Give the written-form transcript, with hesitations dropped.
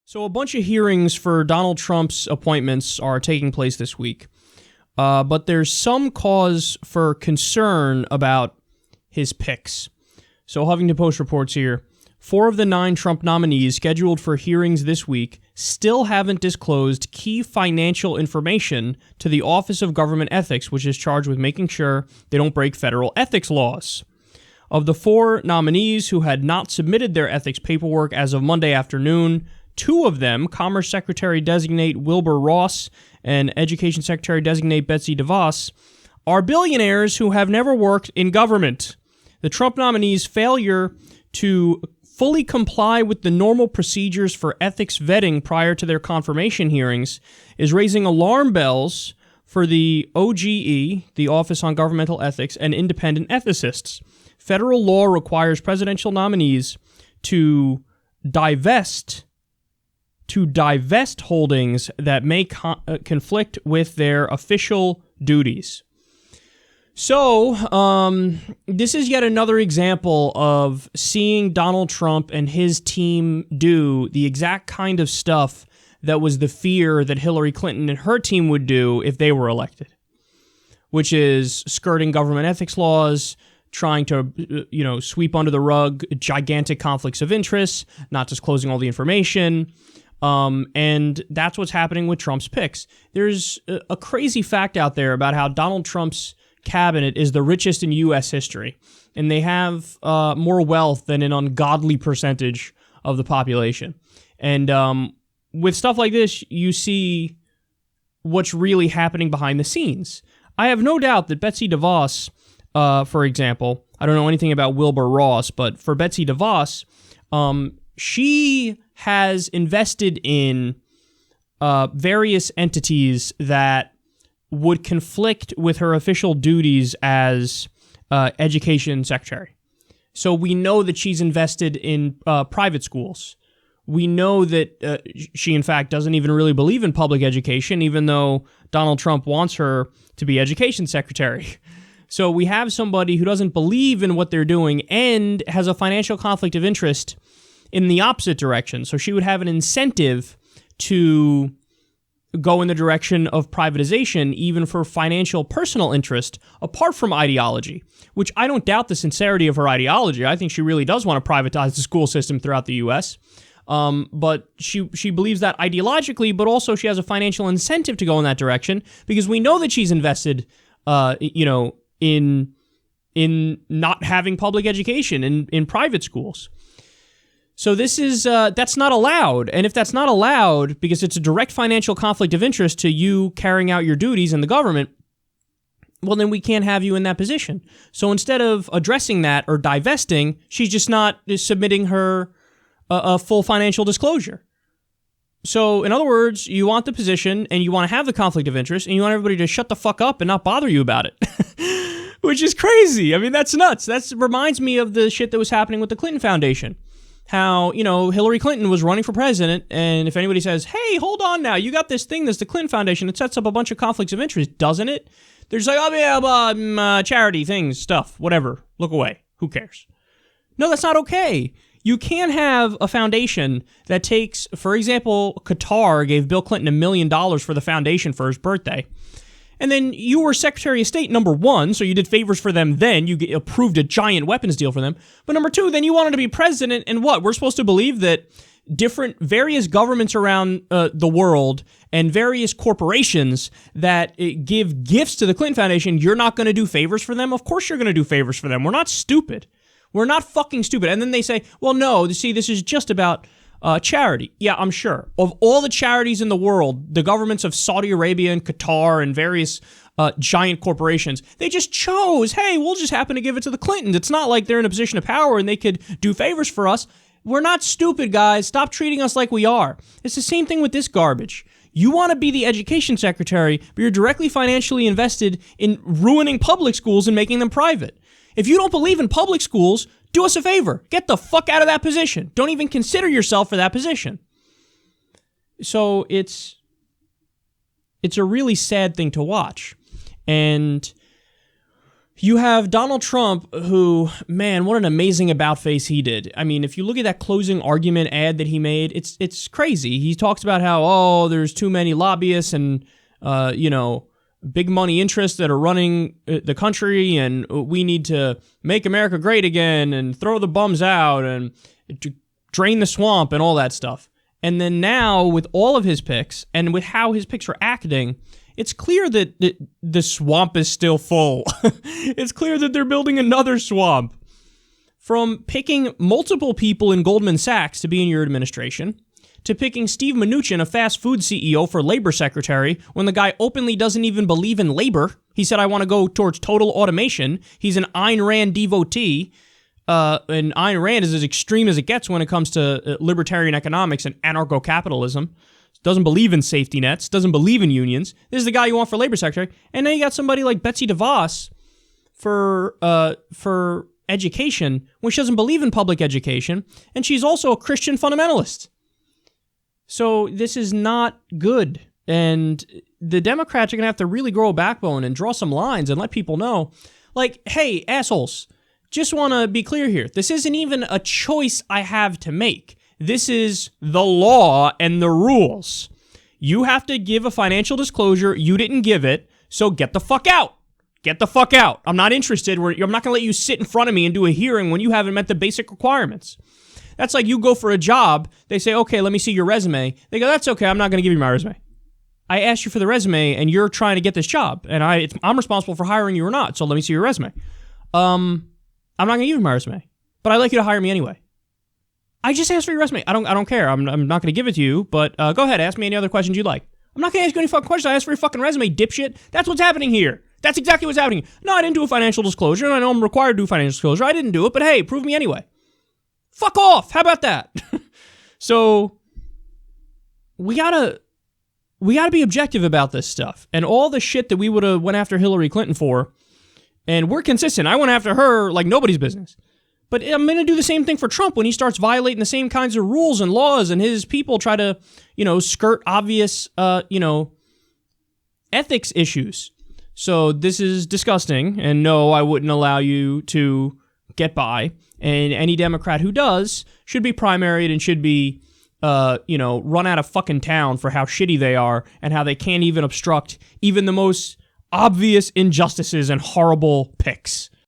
So a bunch of hearings for Donald Trump's appointments are taking place this week, but there's some cause for concern about his picks. So Huffington Post reports here, 4 of the 9 Trump nominees scheduled for hearings this week still haven't disclosed key financial information to the Office of Government Ethics, which is charged with making sure they don't break federal ethics laws. Of the 4 nominees who had not submitted their ethics paperwork as of Monday afternoon, 2 of them, Commerce Secretary-designate Wilbur Ross and Education Secretary-designate Betsy DeVos, are billionaires who have never worked in government. The Trump nominees' failure to fully comply with the normal procedures for ethics vetting prior to their confirmation hearings is raising alarm bells for the OGE, the Office on Governmental Ethics, and independent ethicists. Federal law requires presidential nominees to divest holdings that may conflict with their official duties. So, this is yet another example of seeing Donald Trump and his team do the exact kind of stuff that was the fear that Hillary Clinton and her team would do if they were elected, which is skirting government ethics laws, trying to, sweep under the rug gigantic conflicts of interest, not disclosing all the information. And that's what's happening with Trump's picks. There's a crazy fact out there about how Donald Trump's cabinet is the richest in U.S. history, and they have more wealth than an ungodly percentage of the population. And with stuff like this, you see what's really happening behind the scenes. I have no doubt that Betsy DeVos, for example, I don't know anything about Wilbur Ross, but for Betsy DeVos, she has invested in various entities that would conflict with her official duties as education secretary. So we know that she's invested in private schools. We know that she, in fact, doesn't even really believe in public education, even though Donald Trump wants her to be education secretary. So we have somebody who doesn't believe in what they're doing and has a financial conflict of interest in the opposite direction. So she would have an incentive to go in the direction of privatization, even for financial personal interest, apart from ideology, which I don't doubt the sincerity of her ideology. I think she really does want to privatize the school system throughout the U.S., but she believes that ideologically, but also she has a financial incentive to go in that direction, because we know that she's invested, in not having public education in private schools. So this is, that's not allowed. And if that's not allowed because it's a direct financial conflict of interest to you carrying out your duties in the government, well, then we can't have you in that position. So instead of addressing that or divesting, she's just not submitting her a full financial disclosure. So in other words, you want the position and you want to have the conflict of interest and you want everybody to shut the fuck up and not bother you about it, which is crazy. I mean, that's nuts. That reminds me of the shit that was happening with the Clinton Foundation. How, Hillary Clinton was running for president, and if anybody says, hey, hold on now, you got this thing, that's the Clinton Foundation, it sets up a bunch of conflicts of interest, doesn't it? They're just like, charity things, stuff, whatever, look away, who cares? No, that's not okay. You can't have a foundation that takes, for example, Qatar gave Bill Clinton $1 million for the foundation for his birthday. And then you were Secretary of State, number 1, so you did favors for them then. You approved a giant weapons deal for them. But number 2, then you wanted to be president, and what? We're supposed to believe that various governments around the world and various corporations that give gifts to the Clinton Foundation, you're not going to do favors for them? Of course you're going to do favors for them. We're not stupid. We're not fucking stupid. And then they say, well, no, see, this is just about charity. Yeah, I'm sure. Of all the charities in the world, the governments of Saudi Arabia and Qatar and various giant corporations, they just chose, hey, we'll just happen to give it to the Clintons. It's not like they're in a position of power and they could do favors for us. We're not stupid, guys. Stop treating us like we are. It's the same thing with this garbage. You want to be the education secretary, but you're directly financially invested in ruining public schools and making them private. If you don't believe in public schools, do us a favor. Get the fuck out of that position. Don't even consider yourself for that position. So it's a really sad thing to watch. And You have Donald Trump, who, man, what an amazing about face he did. I mean, if you look at that closing argument ad that he made, it's crazy. He talks about how, there's too many lobbyists and, big money interests that are running the country, and we need to make America great again and throw the bums out and drain the swamp and all that stuff. And then now, with all of his picks and with how his picks are acting, it's clear that the swamp is still full. It's clear that they're building another swamp. From picking multiple people in Goldman Sachs to be in your administration, to picking Steve Mnuchin, a fast food CEO, for labor secretary, when the guy openly doesn't even believe in labor. He said, I want to go towards total automation. He's an Ayn Rand devotee. And Ayn Rand is as extreme as it gets when it comes to libertarian economics and anarcho-capitalism. Doesn't believe in safety nets, doesn't believe in unions. This is the guy you want for labor secretary. And then you got somebody like Betsy DeVos for education, when she doesn't believe in public education, and she's also a Christian fundamentalist. So this is not good. And the Democrats are going to have to really grow a backbone and draw some lines and let people know, like, hey, assholes, just want to be clear here. This isn't even a choice I have to make. This is the law and the rules. You have to give a financial disclosure. You didn't give it, so get the fuck out. Get the fuck out. I'm not interested. I'm not going to let you sit in front of me and do a hearing when you haven't met the basic requirements. That's like you go for a job. They say, okay, let me see your resume. They go, that's okay. I'm not going to give you my resume. I asked you for the resume, and you're trying to get this job, and I'm responsible for hiring you or not, so let me see your resume. I'm not going to give you my resume, but I'd like you to hire me anyway. I just asked for your resume. I don't care. I'm not going to give it to you, but go ahead. Ask me any other questions you'd like. I'm not going to ask you any fucking questions. I asked for your fucking resume, dipshit. That's what's happening here. That's exactly what's happening. No, I didn't do a financial disclosure, and I know I'm required to do financial disclosure. I didn't do it, but hey, prove me anyway. Fuck off. How about that? So we gotta be objective about this stuff. And all the shit that we would have went after Hillary Clinton for, and we're consistent. I went after her like nobody's business. But I'm going to do the same thing for Trump when he starts violating the same kinds of rules and laws, and his people try to, skirt obvious, ethics issues. So this is disgusting, and no, I wouldn't allow you to get by. And any Democrat who does should be primaried and should be, run out of fucking town for how shitty they are and how they can't even obstruct even the most obvious injustices and horrible picks.